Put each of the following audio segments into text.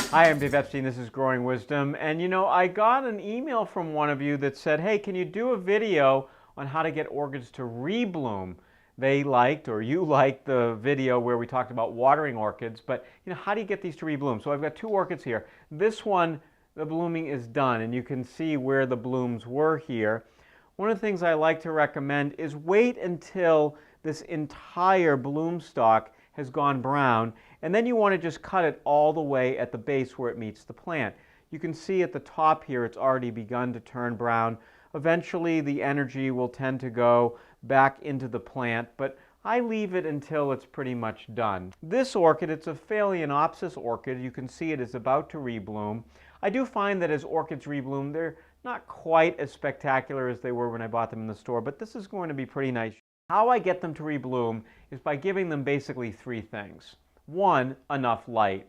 Hi, I'm Dave Epstein. This is Growing Wisdom. And you know, I got an email from one of you that said, hey, can you do a video on how to get orchids to rebloom? They liked, or you liked, the video where we talked about watering orchids, but you know, how do you get these to rebloom? So I've got two orchids here. This one, the blooming is done, and you can see where the blooms were here. One of the things I like to recommend is wait until this entire bloom stalk has gone brown, and then you want to just cut it all the way at the base where it meets the plant. You can see at the top here it's already begun to turn brown. Eventually the energy will tend to go back into the plant, but I leave it until it's pretty much done. This orchid, it's a Phalaenopsis orchid. You can see it is about to rebloom. I do find that as orchids rebloom, they're not quite as spectacular as they were when I bought them in the store, but this is going to be pretty nice. How I get them to rebloom is by giving them basically three things. One, enough light.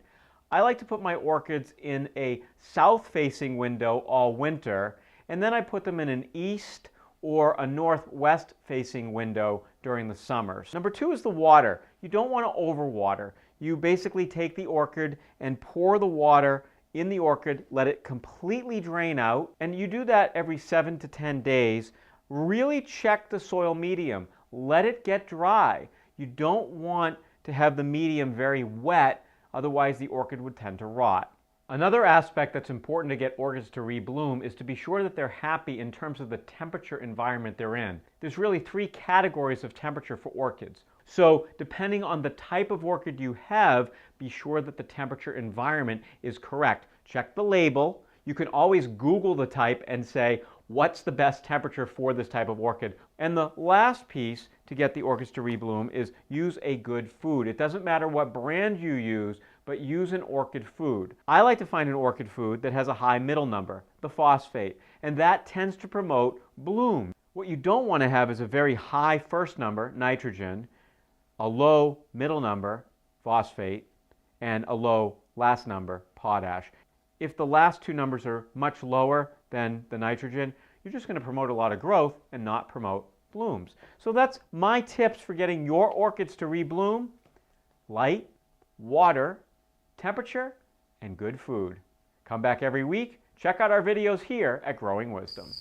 I like to put my orchids in a south-facing window all winter, and then I put them in an east or a northwest-facing window during the summers. Number two is the water. You don't want to overwater. You basically take the orchid and pour the water in the orchid, let it completely drain out, and you do that every 7 to 10 days. Really check the soil medium. Let it get dry. You don't want to have the medium very wet, otherwise the orchid would tend to rot. Another aspect that's important to get orchids to rebloom is to be sure that they're happy in terms of the temperature environment they're in. There's really three categories of temperature for orchids. So depending on the type of orchid you have, be sure that the temperature environment is correct. Check the label. You can always Google the type and say, what's the best temperature for this type of orchid? And the last piece to get the orchids to rebloom is use a good food. It doesn't matter what brand you use, but use an orchid food. I like to find an orchid food that has a high middle number, the phosphate, and that tends to promote bloom. What you don't want to have is a very high first number, nitrogen, a low middle number, phosphate, and a low last number, potash. If the last two numbers are much lower than the nitrogen, you're just going to promote a lot of growth and not promote blooms. So that's my tips for getting your orchids to rebloom: light, water, temperature, and good food. Come back every week. Check out our videos here at Growing Wisdom.